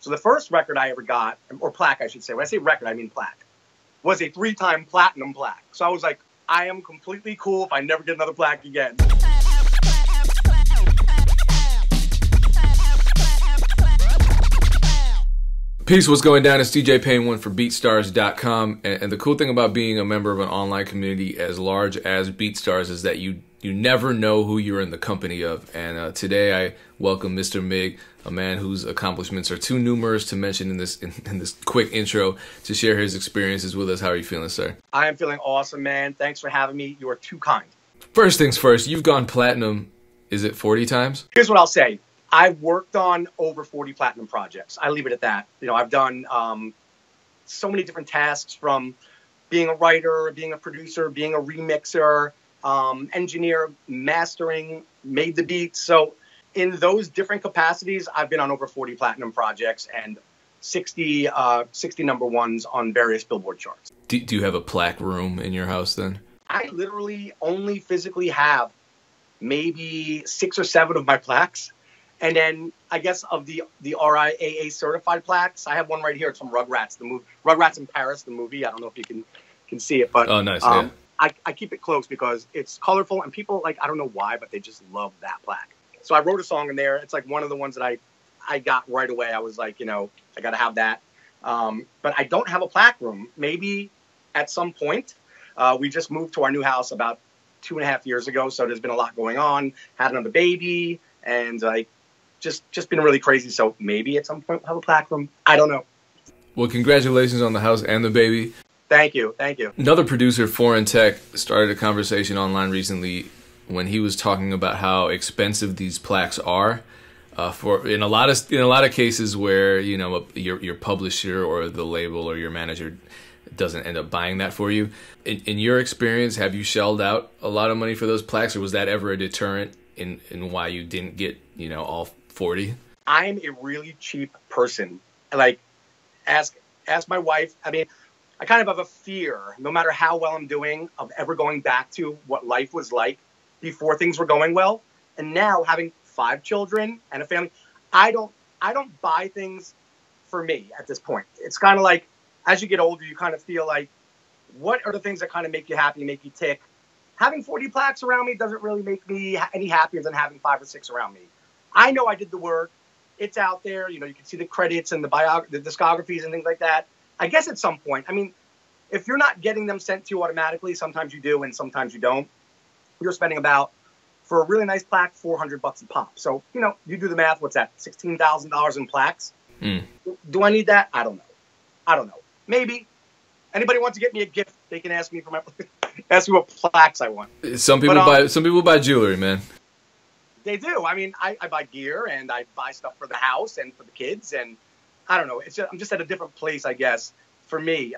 So the first record I ever got, or plaque I should say, when I say record I mean plaque, was a 3-time platinum plaque. So I was like, I am completely cool if I never get another plaque again. Peace, what's going down? It's DJ Payne 1 for Beatstars.com, and the cool thing about being a member of an online community as large as Beatstars is that you never know who you're in the company of. And today I welcome Mr. Mig, a man whose accomplishments are too numerous to mention in this quick intro, to share his experiences with us. How are you feeling, sir? I am feeling awesome, man. Thanks for having me. You are too kind. First things first, you've gone platinum, is it 40 times? Here's what I'll say. I've worked on over 40 platinum projects. I leave it at that. You know, I've done so many different tasks, from being a writer, being a producer, being a remixer, engineer, mastering, made the beats. So in those different capacities, I've been on over 40 platinum projects and 60 number ones on various Billboard charts. Do you have a plaque room in your house then? I literally only physically have maybe 6 or 7 of my plaques. And then I guess of the RIAA certified plaques, I have one right here. It's from Rugrats, the movie, Rugrats in Paris, the movie. I don't know if you can see it, but oh, nice. Yeah. I keep it close because it's colorful and people, like, I don't know why, but they just love that plaque. So I wrote a song in there. It's like one of the ones that I got right away. I was like, you know, I got to have that. But I don't have a plaque room. Maybe at some point. We just moved to our new house about 2.5 years ago. So there's been a lot going on. Had another baby and like, just been really crazy. So maybe at some point we'll have a plaque room. I don't know. Well, congratulations on the house and the baby. Thank you. Thank you. Another producer, Foreign Tech, started a conversation online recently when he was talking about how expensive these plaques are. In a lot of cases where, you know, your publisher or the label or your manager doesn't end up buying that for you. In your experience, have you shelled out a lot of money for those plaques, or was that ever a deterrent in why you didn't get, you know, all 40? I'm a really cheap person. Like, ask my wife. I mean, I kind of have a fear, no matter how well I'm doing, of ever going back to what life was like before things were going well. And now, having 5 children and a family, I don't buy things for me at this point. It's kind of like, as you get older, you kind of feel like, what are the things that kind of make you happy, make you tick? Having 40 plaques around me doesn't really make me any happier than having 5 or 6 around me. I know I did the work. It's out there. You know, you can see the credits and the discographies and things like that. I guess at some point, I mean, if you're not getting them sent to you automatically, sometimes you do and sometimes you don't. You're spending about, for a really nice plaque, $400 a pop. So, you know, you do the math. What's that? $16,000 in plaques. Do I need that? I don't know. Maybe. Anybody wants to get me a gift, they can ask me for ask me what plaques I want. Some people buy jewelry, man. They do. I mean, I buy gear and I buy stuff for the house and for the kids, and I don't know. I'm just at a different place, I guess, for me.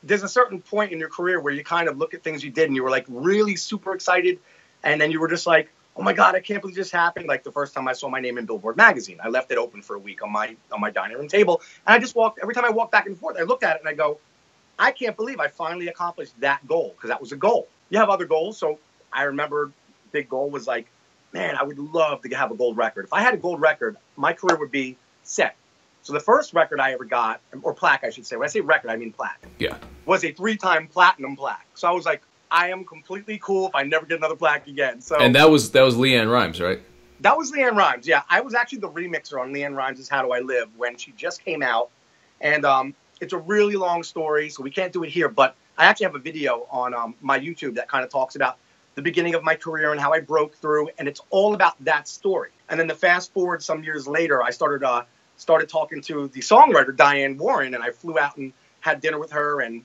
There's a certain point in your career where you kind of look at things you did and you were like really super excited, and then you were just like, oh my God, I can't believe this happened. Like the first time I saw my name in Billboard magazine, I left it open for a week on my dining room table, and I just walked. Every time I walked back and forth, I looked at it and I go, I can't believe I finally accomplished that goal, because that was a goal. You have other goals. So I remember big goal was like, man, I would love to have a gold record. If I had a gold record, my career would be set. So the first record I ever got, or plaque I should say, when I say record, I mean plaque. Yeah. Was a 3-time platinum plaque. So I was like, I am completely cool if I never get another plaque again. So, and that was LeAnn Rimes, right? That was LeAnn Rimes, yeah. I was actually the remixer on LeAnn Rimes' How Do I Live when she just came out. And it's a really long story, so we can't do it here. But I actually have a video on my YouTube that kind of talks about the beginning of my career and how I broke through. And it's all about that story. And then the fast forward some years later, I started talking to the songwriter, Diane Warren, and I flew out and had dinner with her. And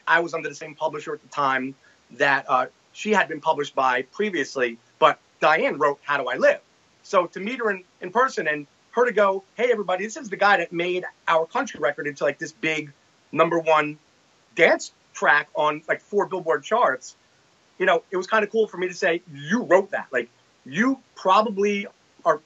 I was under the same publisher at the time that she had been published by previously. But Diane wrote How Do I Live? So to meet her in person and her to go, hey, everybody, this is the guy that made our country record into like this big #1 dance track on like 4 Billboard charts. You know, it was kind of cool for me to say, you wrote that. Like, you probably are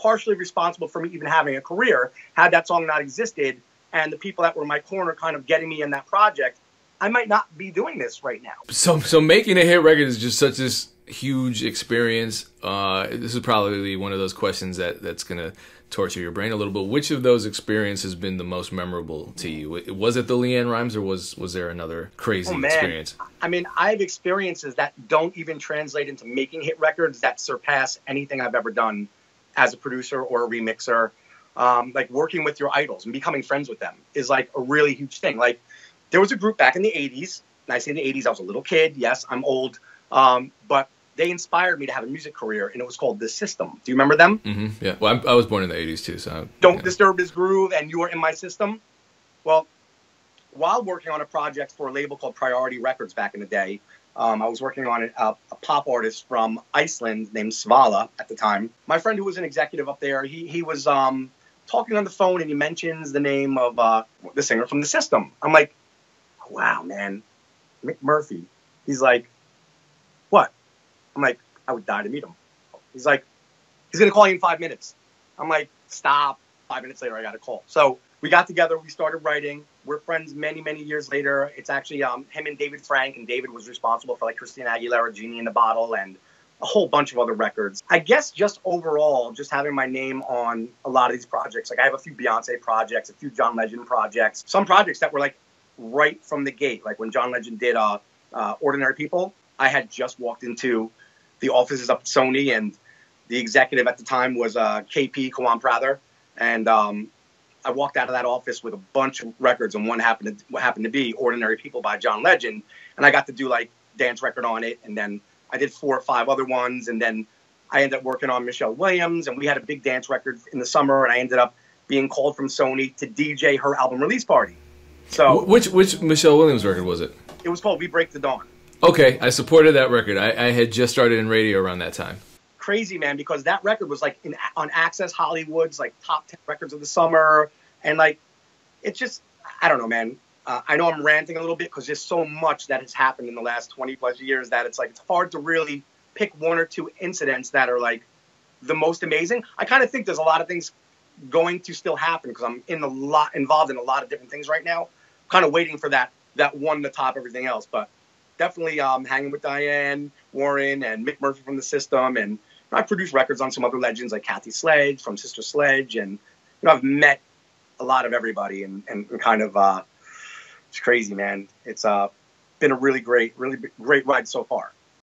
partially responsible for me even having a career. Had that song not existed and the people that were in my corner kind of getting me in that project, I might not be doing this right now. So making a hit record is just such this huge experience. This is probably one of those questions that's going to torture your brain a little bit. Which of those experiences has been the most memorable to you? Was it the LeAnn Rimes, or was there another crazy experience? I mean, I have experiences that don't even translate into making hit records that surpass anything I've ever done as a producer or a remixer. Like working with your idols and becoming friends with them is like a really huge thing. Like there was a group back in the 80s, and I say in the 80s, I was a little kid. Yes, I'm old. But they inspired me to have a music career, and it was called The System. Do you remember them? Mm-hmm, yeah. Well, I was born in the 80s too, so... Don't Disturb His Groove and You Are In My System. Well, while working on a project for a label called Priority Records back in the day, I was working on a pop artist from Iceland named Svala at the time. My friend who was an executive up there, he was talking on the phone, and he mentions the name of the singer from The System. I'm like, wow, man, Mick Murphy. He's like, what? I'm like, I would die to meet him. He's like, he's going to call you in 5 minutes. I'm like, stop. 5 minutes later, I got a call. So we got together. We started writing. We're friends many, many years later. It's actually him and David Frank. And David was responsible for like Christina Aguilera, Genie in the Bottle, and a whole bunch of other records. I guess just overall, just having my name on a lot of these projects. Like I have a few Beyonce projects, a few John Legend projects, some projects that were like right from the gate. Like when John Legend did Ordinary People, I had just walked into the offices up at Sony, and the executive at the time was KP Kawan Prather, and I walked out of that office with a bunch of records, and one happened to be Ordinary People by John Legend, and I got to do like dance record on it, and then I did 4 or 5 other ones, and then I ended up working on Michelle Williams, and we had a big dance record in the summer, and I ended up being called from Sony to DJ her album release party. So which Michelle Williams record was it? It was called We Break the Dawn. Okay, I supported that record. I had just started in radio around that time. Crazy, man, because that record was like on Access Hollywood's like top 10 records of the summer, and like it's just, I don't know, man. I know I'm ranting a little bit because there's so much that has happened in the last 20 plus years that it's like it's hard to really pick 1 or 2 incidents that are like the most amazing. I kind of think there's a lot of things going to still happen because I'm involved in a lot of different things right now. Kind of waiting for that one to top everything else, but definitely hanging with Diane Warren and Mick Murphy from The System, and I produced records on some other legends like Kathy Sledge from Sister Sledge, and I've met a lot of everybody, and kind of it's crazy, man. It's been a really great ride so far.